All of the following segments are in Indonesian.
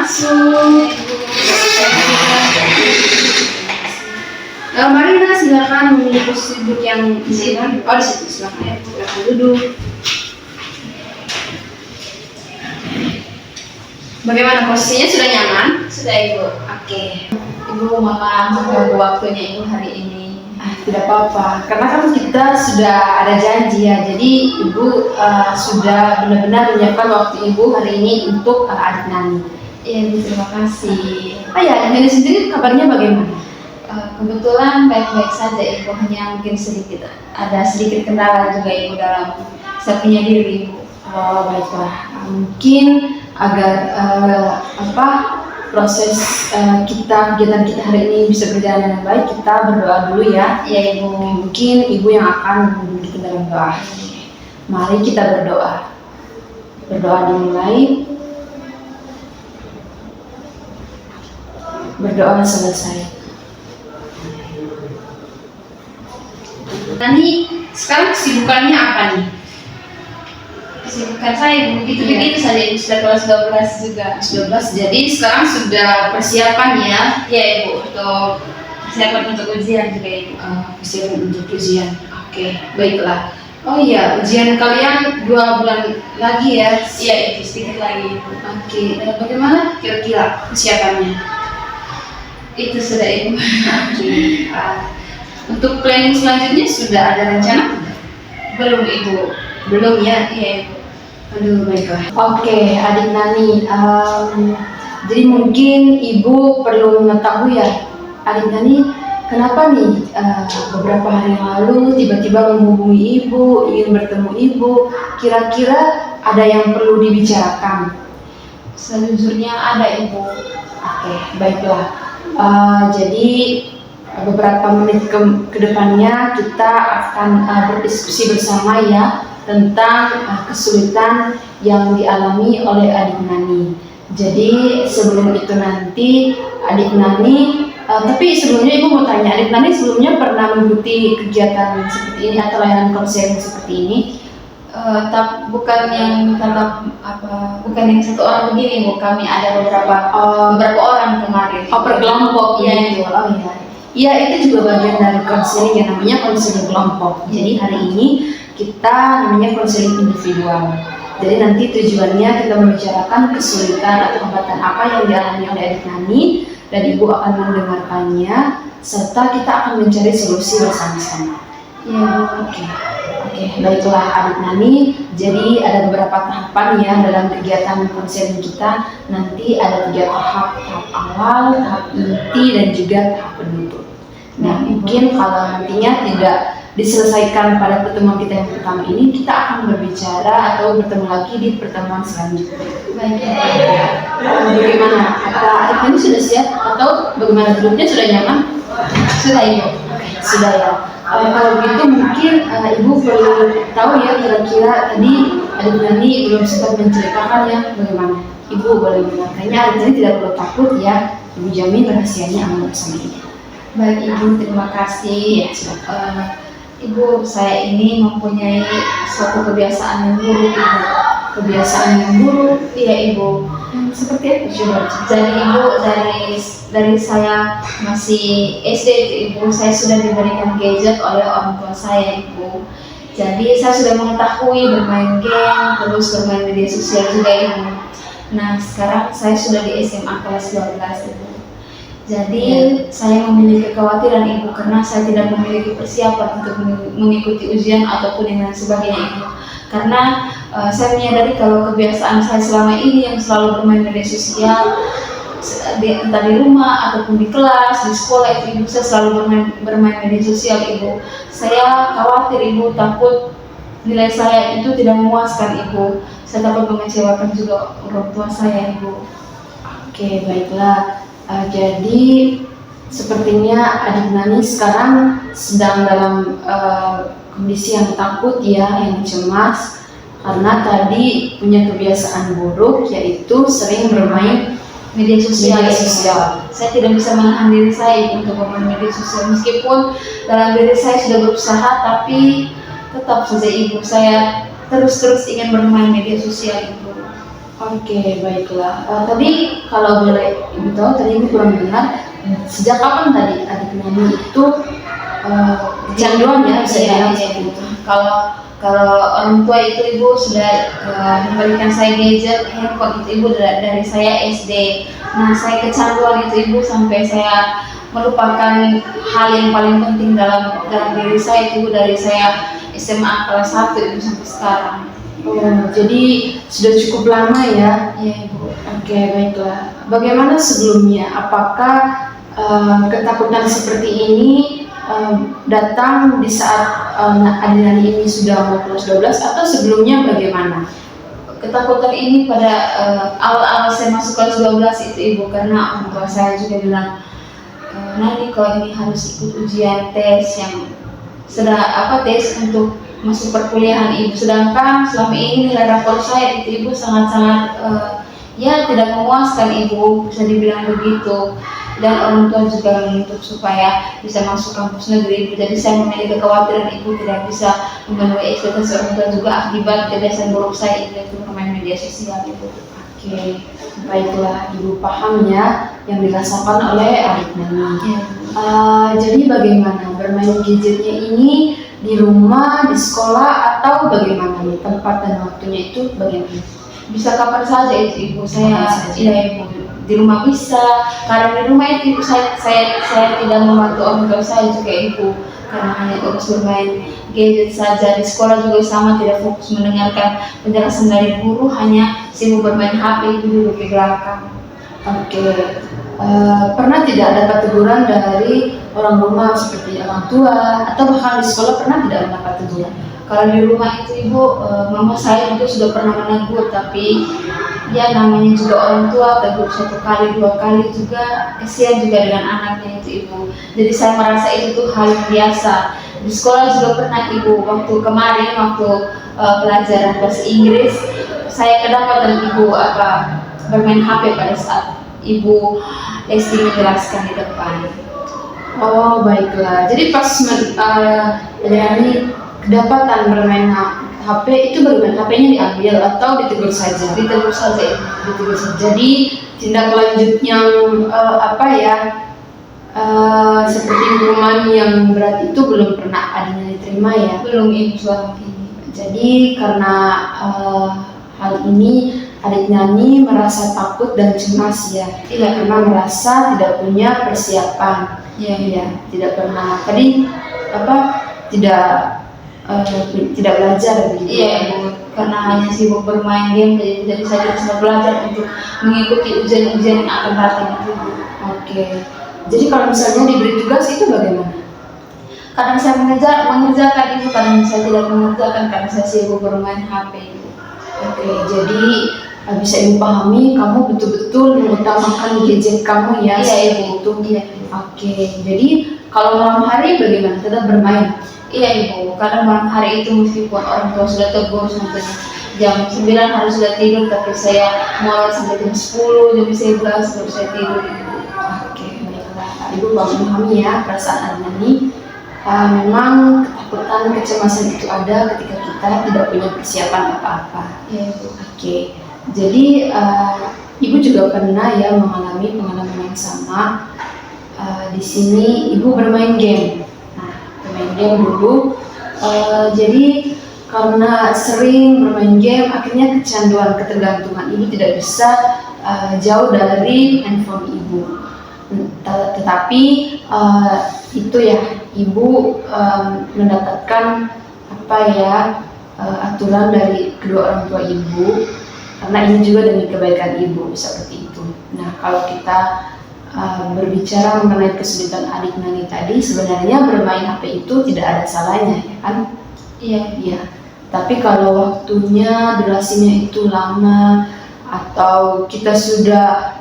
masuk. Marina, silakan memilih posisi duduk yang di sini. Oh, di situ, silakan ya. Silakan duduk. Bagaimana posisinya, sudah nyaman? Sudah Ibu. Oke. Ibu mama mengganggu waktunya Ibu hari ini. Tidak apa-apa, karena kan kita sudah ada janji ya. Jadi Ibu sudah benar-benar menyiapkan waktu Ibu hari ini untuk adik Nani. Iya Ibu, terima kasih. Ya, Nani sendiri kabarnya bagaimana? Kebetulan baik-baik saja Ibu, hanya mungkin ada sedikit kendala juga Ibu dalam saya punya diri Ibu. Oh, baiklah. Mungkin agar proses kegiatan kita hari ini bisa berjalan dengan baik, kita berdoa dulu ya. Iya Ibu. Mungkin Ibu yang akan membimbing kita dalam doa. Mari kita berdoa. Berdoa dimulai. Berdoa selesai. Nani, sekarang kesibukannya apa nih? Kesibukan saya Ibu, begitu saja Ibu, sudah kelas 12 juga. 12, jadi sekarang sudah persiapan ya? Iya Ibu, untuk persiapan untuk ujian juga Ibu. Persiapan untuk ujian. Oke, baiklah. Oh iya, ujian kalian 2 bulan lagi ya? Iya Ibu, sedikit lagi Ibu. Oke, bagaimana kira-kira persiapannya? Itu sudah Ibu. Oke. Untuk planning selanjutnya sudah ada rencana? Belum Ibu. Belum ya? Iya Ibu. Aduh, baiklah. Oke, adik Nani. Jadi mungkin Ibu perlu mengetahui ya, adik Nani, kenapa nih beberapa hari yang lalu tiba-tiba menghubungi Ibu, ingin bertemu Ibu. Kira-kira ada yang perlu dibicarakan? Sejujurnya ada Ibu. Oke, baiklah. Jadi beberapa menit ke depannya kita akan berdiskusi bersama ya tentang kesulitan yang dialami oleh adik Nani. Jadi sebelum itu nanti adik Nani, tapi sebelumnya Ibu mau tanya, adik Nani sebelumnya pernah mengikuti kegiatan seperti ini atau layanan konseling seperti ini? Bukan yang bukan yang satu orang begini Bu, kami ada beberapa orang kemarin. Per kelompok Iya gitu. Ibu. Oh iya. Iya, itu juga bagian dari konseling yang namanya konseling kelompok. Jadi hari ini kita namanya konseling individual. Jadi nanti tujuannya kita membicarakan kesulitan atau hambatan apa yang dialami oleh adik Nani, dan Ibu akan mendengarkannya serta kita akan mencari solusi bersama-sama. Iya Bu. Oke, baiklah adik Nani. Jadi ada beberapa tahapan ya dalam kegiatan konseling kita. Nanti ada 3 tahap: tahap awal, tahap inti, dan juga tahap penutup. Nah, mungkin kalau nantinya tidak diselesaikan pada pertemuan kita yang pertama ini, kita akan berbicara atau bertemu lagi di pertemuan selanjutnya. Baik ya. Bagaimana? Apa adik Nani sudah siap atau bagaimana, duduknya sudah nyaman? Sudah Ibu. Sudah ya. Kalau begitu mungkin Ibu perlu tahu ya, kira-kira tadi adik Nani belum sempat menceritakan ya bagaimana. Ibu boleh menyampaikannya, adik Nani tidak perlu takut ya. Ibu jamin rahasianya aman bersama Ibu. Baik Ibu, terima kasih. Ibu, saya ini mempunyai suatu kebiasaan yang buruk Ibu. Kebiasaan yang buruk? Iya Ibu. Seperti apa? Coba. Jadi Ibu, dari saya masih SD Ibu, saya sudah diberikan gadget oleh orang tua saya Ibu. Jadi saya sudah mengetahui bermain game, terus bermain media sosial juga Ibu. Nah sekarang saya sudah di SMA kelas 12 Ibu. Jadi saya memiliki kekhawatiran Ibu, karena saya tidak memiliki persiapan untuk mengikuti ujian ataupun yang lain sebagainya Ibu. Karena saya menyadari kalau kebiasaan saya selama ini yang selalu bermain media sosial, entah di rumah ataupun di kelas, di sekolah itu Ibu, saya selalu bermain media sosial Ibu. Saya khawatir Ibu, takut nilai saya itu tidak memuaskan Ibu. Saya takut mengecewakan juga orang tua saya Ibu. Oke, baiklah. Jadi sepertinya adik Nani sekarang sedang dalam kondisi yang takut ya, yang cemas, karena tadi punya kebiasaan buruk, yaitu sering bermain media sosial. Saya tidak bisa menahan diri saya untuk bermain media sosial, meskipun dalam diri saya sudah berusaha, tapi tetap saja Ibu, saya terus ingin bermain media sosial Ibu. Oke, baiklah. Tadi kalau boleh Ibu tahu, tadi Ibu kurang dengar, sejak kapan tadi adik Nani itu kecanduan ya, bisa dibilang seperti itu? Kalau kalau orang tua itu ibu sudah memberikan saya gadget, handphone itu ibu dari saya SD. Nah saya kecanduan itu ibu sampai saya melupakan hal yang paling penting dalam diri saya itu ibu, dari saya SMA kelas 1 ibu sampai sekarang. Oh, jadi sudah cukup lama ya? Iya ibu. Oke, baiklah. Bagaimana sebelumnya? Apakah ketakutan seperti ini datang di saat adik Nani ini sudah mau kelas 12 atau sebelumnya bagaimana? Ketakutan ini pada awal-awal saya masuk kelas 12 itu ibu, karena orang tua saya juga bilang, Nani kalau ini harus ikut ujian tes yang tes untuk masuk perkuliahan ibu, sedangkan selama ini nilai rapor saya itu ibu sangat-sangat ya tidak memuaskan ibu, bisa dibilang begitu. Dan orang tua juga menuntut supaya bisa masuk kampus negeri ibu, jadi saya memiliki kekhawatiran ibu tidak bisa memenuhi ekspektasi orang tua juga akibat kebiasaan buruk saya itu bermain media sosial ibu. Oke, baiklah, Ibu paham ya yang dirasakan oleh adik Nani. Jadi bagaimana bermain gadgetnya ini di rumah, di sekolah, atau bagaimana nih tempat dan waktunya itu bagaimana? Bisa kapan saja itu ibu, saya Kapan ibu di rumah bisa, karena di rumah itu ibu saya tidak membantu orang tua saya juga ibu, karena hanya fokus bermain gadget saja. Di sekolah juga sama, tidak fokus mendengarkan penjelasan dari guru, hanya sibuk bermain HP, ibu duduk di belakang. Oke, pernah tidak dapat teguran dari orang rumah seperti orang tua, atau bahkan di sekolah pernah tidak mendapat teguran? Kalau di rumah itu ibu, mama saya juga sudah pernah menegur, tapi ya namanya juga orang tua, tegur 1 kali 2 kali juga kesian juga dengan anaknya itu ibu. Jadi saya merasa itu tuh hal yang biasa. Di sekolah juga pernah ibu, waktu kemarin pelajaran bahasa Inggris, saya kedapatan ibu bermain HP pada saat ibu SD menjelaskan di depan. Oh, baiklah. Jadi pas Yani kedapatan bermain HP, itu bermain HP-nya diambil atau ditegur saja? Ditegur saja ibu. Ditegur saja. Jadi tindak lanjut yang seperti hukuman yang berat itu belum pernah adanya diterima ya? Belum ibu selama ini. Jadi karena hal ini adik Nani merasa takut dan cemas ya? Iya, karena merasa tidak punya persiapan. Iya. Ya, tidak pernah tadi tidak belajar begitu. Iya ibu, karena hanya sibuk bermain game, jadi saya tidak sempat belajar untuk mengikuti ujian-ujian yang akan datang itu. Oke. Jadi kalau misalnya diberi tugas itu bagaimana? Kadang saya mengerjakan ibu, kadang saya tidak mengerjakan karena saya sibuk bermain HP ibu. Oke, jadi bisa Ibu pahami kamu betul-betul mengutamakan gadget kamu ya? Iya ibu. Iya. Oke, jadi kalau malam hari bagaimana? Tetap bermain? Iya ibu, kadang malam hari itu meskipun orang tua sudah tegur sampai jam 9 harus sudah tidur, tapi saya mulai sampai jam 10, jam 11 baru saya tidur ibu. Oke, baiklah. Ibu memahami ya perasaan adik Nani. Memang ketakutan, kecemasan itu ada ketika kita tidak punya persiapan apa-apa. Iya ibu. Oke, jadi Ibu juga pernah ya mengalami pengalaman yang sama. Di sini Ibu bermain game. Nah, bermain game dulu. Jadi karena sering bermain game, akhirnya kecanduan, ketergantungan. Ibu tidak bisa jauh dari handphone Ibu. Tetapi itu ya, Ibu mendapatkan aturan dari kedua orang tua Ibu, karena ini juga demi kebaikan Ibu seperti itu. Nah, kalau kita berbicara mengenai kesulitan adik Nani tadi, sebenarnya bermain HP itu tidak ada salahnya ya kan? Iya. Tapi kalau waktunya, durasinya itu lama, atau kita sudah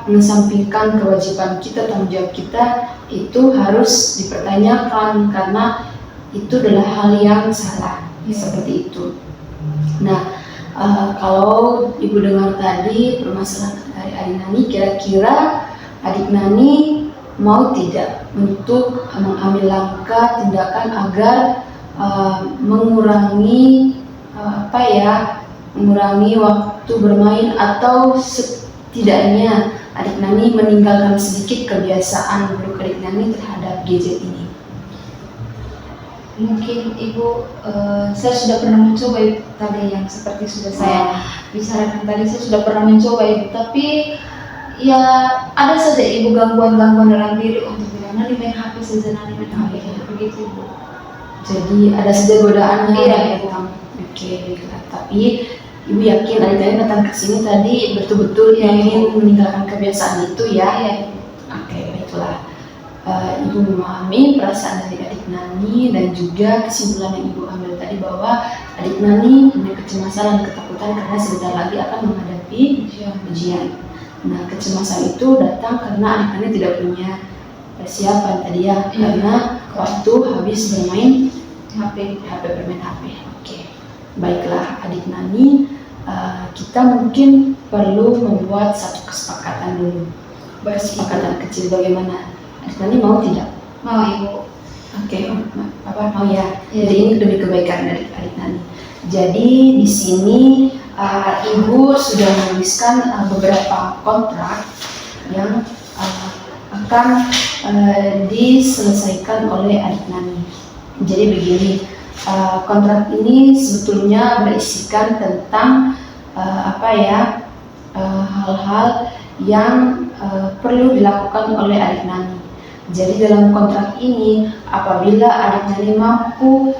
mengesampingkan kewajiban kita, tanggung jawab kita, itu harus dipertanyakan karena itu adalah hal yang salah seperti itu. Nah, kalau Ibu dengar tadi permasalahan dari adik Nani, kira-kira adik Nani mau tidak untuk mengambil langkah tindakan agar mengurangi mengurangi waktu bermain atau setidaknya adik Nani meninggalkan sedikit kebiasaan buruk adik Nani terhadap gadget ini? Mungkin ibu, saya sudah pernah mencoba ibu, tadi yang seperti sudah saya bicarakan tadi, saya sudah pernah mencoba ibu, tapi ya ada saja ibu gangguan-gangguan dalam diri untuk bilang Nani main HP saja, Nani main HP begitu ibu. Jadi ada saja godaannya Iya, yang datang. Oke, baiklah. Tapi ibu yakin adik Nani datang ke sini tadi betul-betul ingin meninggalkan kebiasaan itu ya? Iya. Oke, baiklah. Ibu memahami perasaan dari adik Nani dan juga kesimpulan yang ibu ambil tadi bahwa adik Nani punya kecemasan dan ketakutan karena sebentar lagi akan menghadapi ujian. Nah, kecemasan itu datang karena adik Nani tidak punya persiapan tadi ya, karena waktu habis bermain bermain HP. Oke, baiklah adik Nani, kita mungkin perlu membuat satu kesepakatan dulu. Kesepakatan kecil bagaimana? Adik Nani mau tidak? Mau ibu. Oke, mau ya. Iya. Jadi ini demi kebaikan dari adik Nani. Jadi di sini ibu sudah menuliskan beberapa kontrak yang akan diselesaikan oleh adik Nani. Jadi begini, kontrak ini sebetulnya berisikan tentang hal-hal yang perlu dilakukan oleh adik Nani. Jadi dalam kontrak ini, apabila adik Nani mampu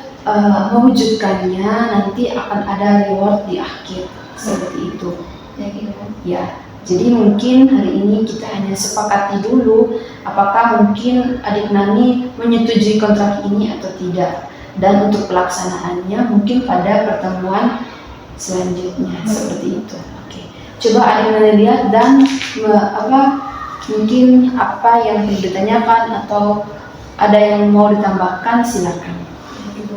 mewujudkannya, nanti akan ada reward di akhir seperti itu. Ya gitu. Ya, jadi mungkin hari ini kita hanya sepakati dulu apakah mungkin adik Nani menyetujui kontrak ini atau tidak. Dan untuk pelaksanaannya mungkin pada pertemuan selanjutnya seperti itu. Oke, coba adik Nani lihat dan mungkin apa yang perlu ditanyakan atau ada yang mau ditambahkan, silakan. Ibu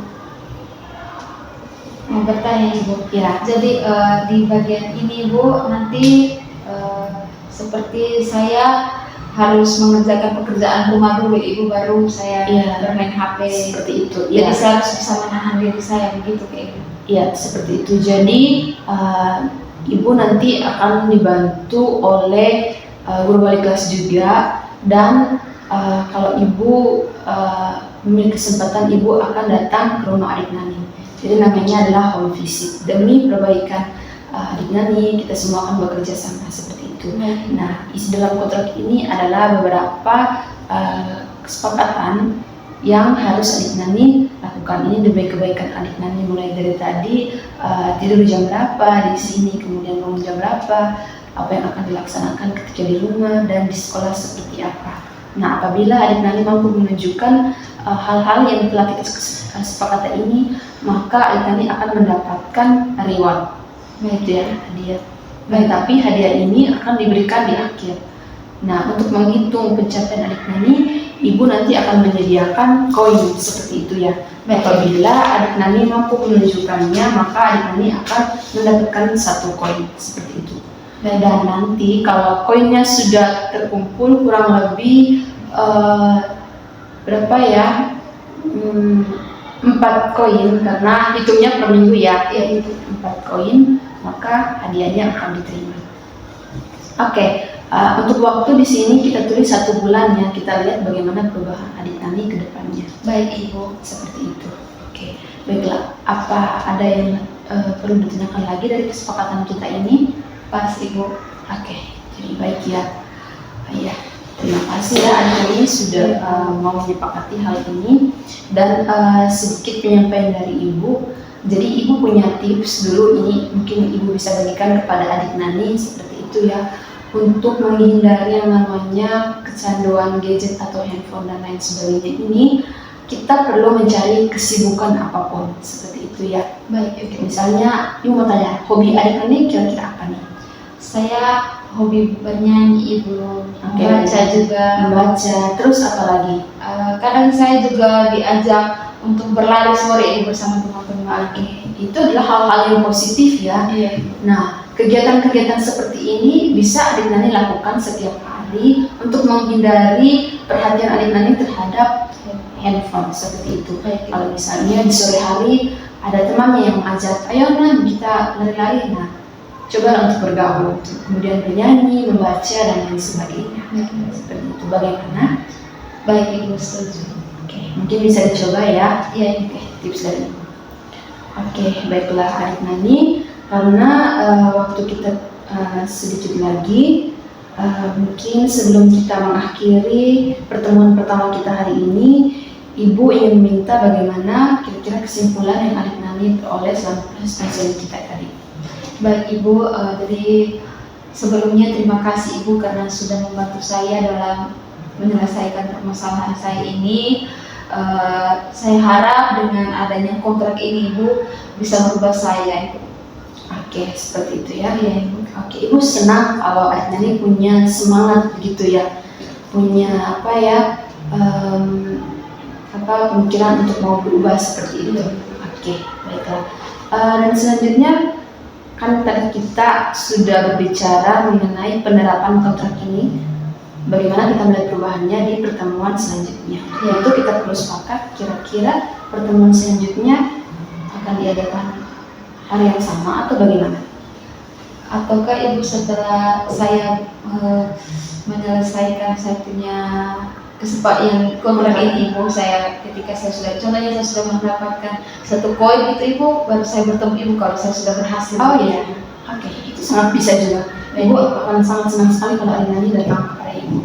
mau bertanya ibu. Ya. Jadi di bagian ini ibu nanti seperti saya harus mengerjakan pekerjaan rumah dulu ibu, baru saya bermain HP Seperti itu. jadi Ya. saya harus bisa menahan diri saya begitu kayak ibu. Ya, seperti itu. Jadi ibu nanti akan dibantu oleh guru wali kelas juga, dan kalau ibu memiliki kesempatan, ibu akan datang ke rumah adik Nani. Jadi namanya adalah home visit demi perbaikan adik Nani. Kita semua akan bekerja sama seperti itu. Nah, isi dalam kontrak ini adalah beberapa kesepakatan yang harus adik Nani lakukan. Ini demi kebaikan adik Nani, mulai dari tadi tidur jam berapa di sini, kemudian bangun jam berapa, apa yang akan dilaksanakan ketika di rumah dan di sekolah seperti apa. Nah, apabila adik Nani mampu menunjukkan hal-hal yang telah kita sepakati ini, maka adik Nani akan mendapatkan reward, hadiah. Baik, tapi hadiah ini akan diberikan di akhir. Nah, untuk menghitung pencapaian adik Nani, ibu nanti akan menyediakan koin seperti itu ya. Apabila adik Nani mampu menunjukkannya, maka adik Nani akan mendapatkan satu koin seperti itu. Dan nanti kalau koinnya sudah terkumpul kurang lebih berapa ya? 4 koin, karena hitungnya per minggu ya. Ya, itu 4 koin, maka hadiahnya akan diterima. Oke, untuk waktu di sini kita tulis 1 bulan ya. Kita lihat bagaimana perubahan adik Nani ke depannya. Baik ibu. Seperti itu. Oke, baiklah. Apa ada yang perlu ditanyakan lagi dari kesepakatan kita ini? Pas ibu. Oke, jadi baik ya. Ya, terima kasih ya adik Nani sudah mau menyepakati hal ini. Dan sedikit penyampaian dari ibu. Jadi ibu punya tips dulu, ini mungkin ibu bisa bagikan kepada adik Nani seperti itu ya, untuk menghindari yang namanya kecanduan gadget atau handphone dan lain sebagainya ini. Kita perlu mencari kesibukan apapun seperti itu ya. Baik ibu. Misalnya ibu mau tanya, hobi adik Nani kira-kira apa nih? Saya hobi bernyanyi ibu, membaca juga. Membaca, terus apa lagi? Kadang saya juga diajak untuk berlari sore ini bersama teman-teman. Oke, itu adalah hal-hal yang positif ya. Iya. Nah, kegiatan-kegiatan seperti ini bisa adik Nani lakukan setiap hari untuk menghindari perhatian adik Nani terhadap handphone seperti itu. Baik. Kalau misalnya di sore hari ada temannya yang mengajak, ayo nah kita lari-lari, nah coba untuk bergaul, kemudian bernyanyi, membaca dan lain sebagainya. Seperti itu. Bagaimana? Baik Ibu, setuju. Oke, mungkin bisa dicoba ya. Ya, Oke, tips dari Ibu. Oke, baiklah Adik Nani, karena waktu kita sedikit lagi, mungkin sebelum kita mengakhiri pertemuan pertama kita hari ini, Ibu ingin meminta bagaimana kira-kira kesimpulan yang Adik Nani peroleh selama proses pengajian kita tadi. Baik Ibu, jadi sebelumnya terima kasih Ibu karena sudah membantu saya dalam menyelesaikan permasalahan saya ini. Saya harap dengan adanya kontrak ini Ibu bisa merubah saya Ibu. Oke, seperti itu ya. Ya Ibu. Oke, Ibu senang kalau Adik Nani punya semangat begitu ya, punya pemikiran untuk mau berubah seperti itu. Oke, baiklah. Dan selanjutnya kan tadi kita sudah berbicara mengenai penerapan kontrak ini, bagaimana kita melihat perubahannya di pertemuan selanjutnya. Yaitu kita perlu sepakat kira-kira pertemuan selanjutnya akan diadakan hari yang sama atau bagaimana? Ataukah Ibu setelah saya menyelesaikan saya punya kesepakatan kontrak ini Ibu, ketika saya sudah contohnya saya sudah mendapatkan satu koin itu Ibu, baru saya bertemu Ibu kalau saya sudah berhasil. Oh iya, oke, itu sangat bisa juga. Ibu akan sangat senang sekali kalau Adik Nani datang kepada Ibu.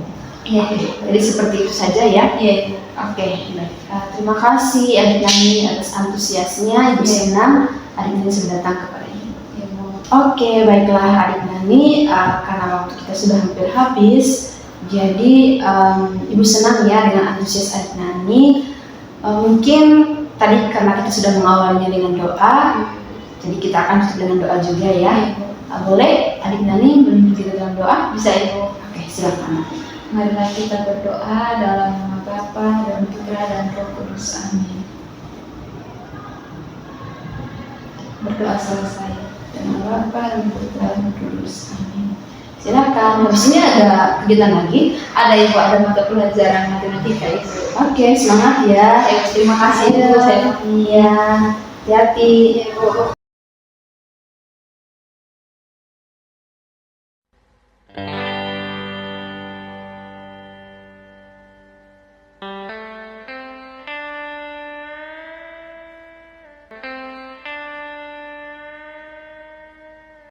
Iya. Jadi seperti itu saja ya. Iya Ibu. Oke, baik. Terima kasih Adik Nani atas antusiasnya. Ibu senang Adik Nani sudah datang kepada Ibu. Iya Bu. Oke, baiklah Adik Nani, karena waktu kita sudah hampir habis, jadi Ibu senang ya dengan antusias Adik Nani. Mungkin tadi karena kita sudah mengawalnya dengan doa, jadi kita akan tutup dengan doa juga ya. Boleh Adik Nani memimpin kita dalam doa? Bisa Ibu. Oke, silakan. Marilah kita berdoa dalam nama Bapa dan Putra dan Roh Kudus. Amin. Berdoa selesai. Dengan Bapa dan Putra dan Roh Kudus. Amin. Silakan. Di sini ada kegiatan lagi. Ada Ibu, ada mata pelajaran matematika Ibu. Oke, semangat ya. Terima kasih Ibu. Iya. Hati-hati. Ibu.